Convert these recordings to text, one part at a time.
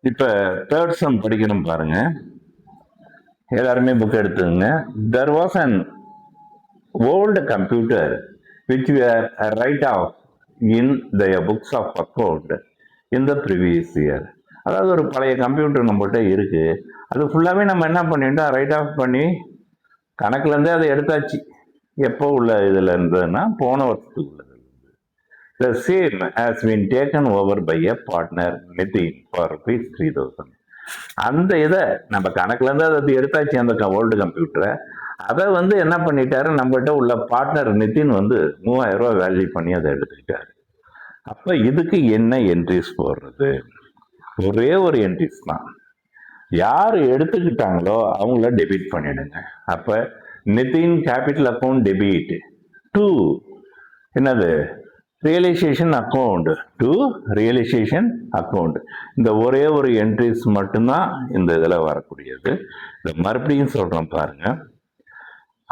இப்ப third sum படிக்கணும் பாருங்க. எல்லாருமே புக் எடுத்துங்க. There was an old computer which were write off in the books of account in the previous year. அதாவது ஒரு பழைய கம்ப்யூட்டர் நம்மகிட்ட இருக்கு. அது ஃபுல்லாவே நம்ம என்ன பண்ணிட்டோம், ரைட் ஆஃப் பண்ணி கணக்குல இருந்தே அதை எடுத்தாச்சு. எப்போ உள்ள இதுல இருந்ததுன்னா போன வருஷத்துக்கு உள்ளது. The same has been taken over by a partner Nitin for rupees 3000. அந்த இதை நம்ம கணக்குல இருந்து அதை எடுத்தாச்சு, அந்த ஓல்டு கம்ப்யூட்டரை. அதை வந்து என்ன பண்ணிட்டாரு, நம்மகிட்ட உள்ள பார்ட்னர் நிதின் வந்து 3000 ரூபாய் வேல்யூ பண்ணி அதை எடுத்துக்கிட்டாரு. அப்ப இதுக்கு என்ன என்ட்ரிஸ் போடுறது? ஒரே ஒரு என்ட்ரிஸ் தான். யார் எடுத்துக்கிட்டாங்களோ அவங்கள டெபிட் பண்ணிடுங்க. அப்ப Nitin capital account debit to என்னது, realisation account to realisation account. இந்த ஒரே ஒரு என்ட்ரிஸ் மட்டும்தான் இந்த இதில் வரக்கூடியது. இதை மறுபடியும் சொல்கிறோம் பாருங்க.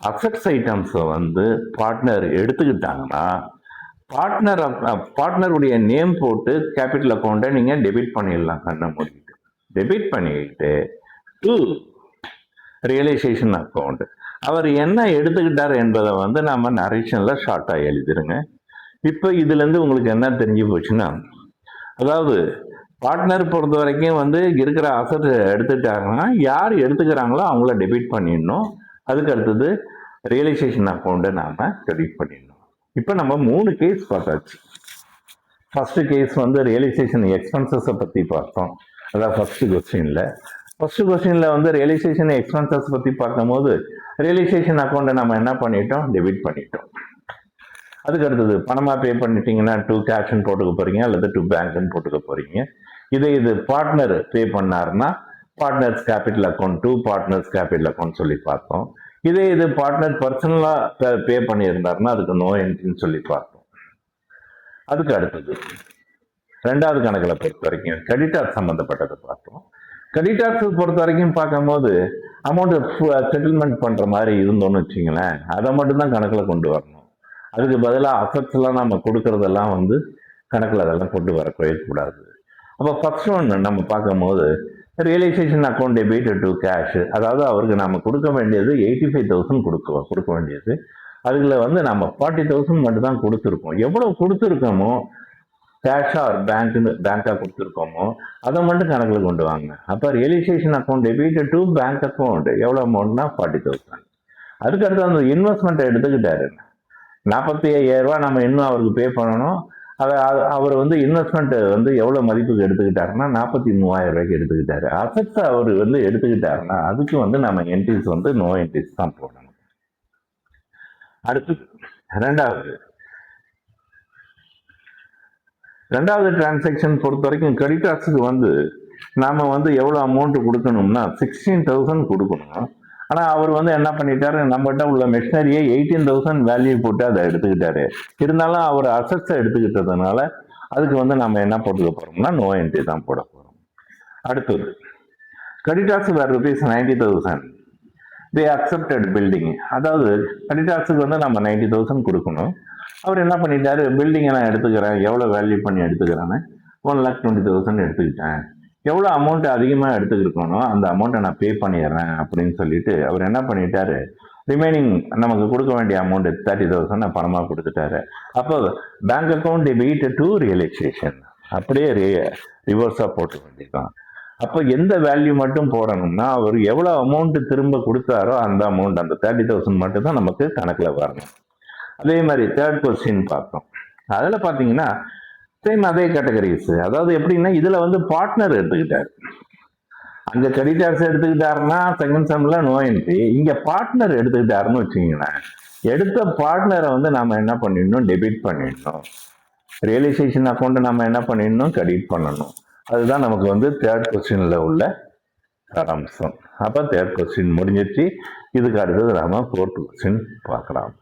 அசெட்ஸ் ஐட்டம்ஸை வந்து பார்ட்னர் எடுத்துக்கிட்டாங்கன்னா பார்ட்னருடைய நேம் போட்டு கேபிட்டல் அக்கௌண்ட்டை நீங்கள் டெபிட் பண்ணிடலாம். கண்ணை மூடிட்டு டெபிட் பண்ணிக்கிட்டு டு ரியலைசேஷன் அக்கௌண்ட். அவர் என்ன எடுத்துக்கிட்டார் என்பதை வந்து நம்ம நரேஷனில் ஷார்ட்டாக எழுதிருங்க. இப்போ இதுலேருந்து உங்களுக்கு என்ன தெரிஞ்சு போச்சுன்னா, அதாவது பார்ட்னர் பொறுத்த வரைக்கும் வந்து இருக்கிற அசட் எடுத்துட்டாங்கன்னா யார் எடுத்துக்கிறாங்களோ அவங்கள டெபிட் பண்ணிடணும். அதுக்கு அடுத்தது ரியலைசேஷன் அக்கௌண்ட்டை நாம் கிரெடிட் பண்ணிடணும். இப்போ நம்ம 3 கேஸ் பார்த்தாச்சு. ஃபர்ஸ்ட் கேஸ் வந்து ரியலைசேஷன் எக்ஸ்பென்சஸை பற்றி பார்த்தோம். அதான் ஃபர்ஸ்ட் கொஸ்டினில் வந்து ரியலைசேஷன் எக்ஸ்பென்சஸ் பற்றி பார்க்கும்போது ரியலைசேஷன் அக்கௌண்ட்டை நம்ம என்ன பண்ணிட்டோம், டெபிட் பண்ணிட்டோம். அதுக்கு அடுத்தது பணமாக பே பண்ணிட்டீங்கன்னா டு கேஷ்ன்னு போட்டுக்க போகிறீங்க அல்லது டு பேங்க்னு போட்டுக்க போகிறீங்க. இது பார்ட்னர் பே பண்ணாருன்னா partners capital account to partners capital account சொல்லி பார்த்தோம். இது பார்ட்னர் பர்சனலாக பே பண்ணியிருந்தாருன்னா அதுக்கு நோ என்ட்ரின்னு சொல்லி பார்த்தோம். அதுக்கு அடுத்தது ரெண்டாவது கணக்கில் பொறுத்த வரைக்கும் கிரெடிட்டார் சம்மந்தப்பட்டதை பார்த்தோம். கிரெடிட்டார்ஸ் பொறுத்த வரைக்கும் பார்க்கும்போது அமௌண்ட்டு செட்டில்மெண்ட் பண்ணுற மாதிரி இருந்தோன்னு வச்சிங்களேன், அதை மட்டும்தான் கணக்கில் கொண்டு வரணும். அதுக்கு பதிலாக அசட்ஸ்லாம் நம்ம கொடுக்கறதெல்லாம் வந்து கணக்கில் அதெல்லாம் கொண்டு வரவே கூடாது. அப்போ ஃபர்ஸ்ட் ஒன் நம்ம பார்க்கும்போது realisation account debit to cash. அதாவது அவருக்கு நம்ம கொடுக்க வேண்டியது 85,000 கொடுக்க வேண்டியது. அதுல வந்து நம்ம 40,000 மட்டும் தான் கொடுத்துருக்கோம். எவ்வளவு கொடுத்துருக்கோமோ கேஷா ஒரு பேங்காக கொடுத்துருக்கோமோ அதை மட்டும் கணக்கில் கொண்டு வாங்க. அப்போ realisation account debit to bank account எவ்வளோ அமௌண்ட்னா 40,000. அதுக்கடுத்து அந்த இன்வெஸ்ட்மெண்ட்டை எடுத்துக்கிட்டாரு. 45,000 ரூபாய் நம்ம இன்னும் அவருக்கு பே பண்ணணும். அவர் வந்து இன்வெஸ்ட்மெண்ட் வந்து எவ்வளோ மதிப்புக்கு எடுத்துக்கிட்டாருன்னா 43,000 ரூபாய்க்கு எடுத்துக்கிட்டாரு. அசட்ஸ் அவர் வந்து எடுத்துக்கிட்டாருன்னா அதுக்கு வந்து நம்ம என்ட்ரிஸ் வந்து நோ என்ட்ரிஸ் தான் போடணும். அடுத்து ரெண்டாவது டிரான்சாக்ஷன் பொறுத்த வரைக்கும் கிரெடிட்டார்ஸுக்கு வந்து நாம வந்து எவ்வளோ அமௌண்ட் கொடுக்கணும்னா 16,000 கொடுக்கணும். ஆனால் அவர் வந்து என்ன பண்ணிட்டாரு, நம்மகிட்ட உள்ள மெஷினரியை 18,000 வேல்யூ போட்டு அதை எடுத்துக்கிட்டாரு. இருந்தாலும் அவர் அசட்ஸை எடுத்துக்கிட்டதுனால அதுக்கு வந்து நம்ம என்ன போட்டுக்க போறோம்னா நோ என்ட்ரி தான் போட போறோம். அடுத்தது கிரெடிட்டார்ஸ் வேறு rupees 90,000 தே அக்செப்டட் பில்டிங். அதாவது கிரெடிட்டார்ஸுக்கு வந்து நம்ம 90,000 கொடுக்கணும். அவர் என்ன பண்ணிட்டாரு, பில்டிங்கை நான் எடுத்துக்கிறேன், எவ்வளோ வேல்யூ பண்ணி எடுத்துக்கிறேன்னு 1,20,000 எடுத்துக்கிட்டேன். எவ்வளோ அமௌண்ட் அதிகமாக எடுத்துக்கிருக்கணும் அந்த அமௌண்ட்டை நான் பே பண்ணிடுறேன் அப்படின்னு சொல்லிட்டு அவர் என்ன பண்ணிட்டாரு, ரிமைனிங் நமக்கு கொடுக்க வேண்டிய அமௌண்ட் 30,000 பணமாக கொடுத்துட்டாரு. அப்போ bank account debit to realisation அப்படியே ரிவர்ஸாக போட்டு வேண்டியதான். அப்போ எந்த வேல்யூ மட்டும் போடணும்னா அவர் எவ்வளோ அமௌண்ட் திரும்ப கொடுத்தாரோ அந்த அமௌண்ட், அந்த 30,000 மட்டும் தான் நமக்கு கணக்கில் வரணும். அதே மாதிரி தேர்ட் கொஸ்டின் பார்த்தோம். அதில் பார்த்தீங்கன்னா சேம் அதே கேட்டகரிஸ். அதாவது எப்படின்னா இதில் வந்து பார்ட்னர் எடுத்துக்கிட்டாரு. அங்கே கிரெடிட்டார்ஸ் எடுத்துக்கிட்டாருன்னா செகண்ட் செம்ல நோ என்ட்ரி. இங்கே பார்ட்னர் எடுத்துக்கிட்டாருன்னு வச்சுங்களேன், எடுத்த பார்ட்னரை வந்து நம்ம என்ன பண்ணிடணும், டெபிட் பண்ணிடணும். ரியலைசேஷன் அக்கௌண்ட்டை நம்ம என்ன பண்ணிடணும், கிரெடிட் பண்ணணும். அதுதான் நமக்கு வந்து தேர்ட் கொஸ்டினில் உள்ள சாராம்சம். அப்போ தேர்ட் கொஸ்டின் முடிஞ்சிச்சு. இதுக்கு அடுத்தது நாம ஃபோர்த் கொஸ்டின் பார்க்கலாம்.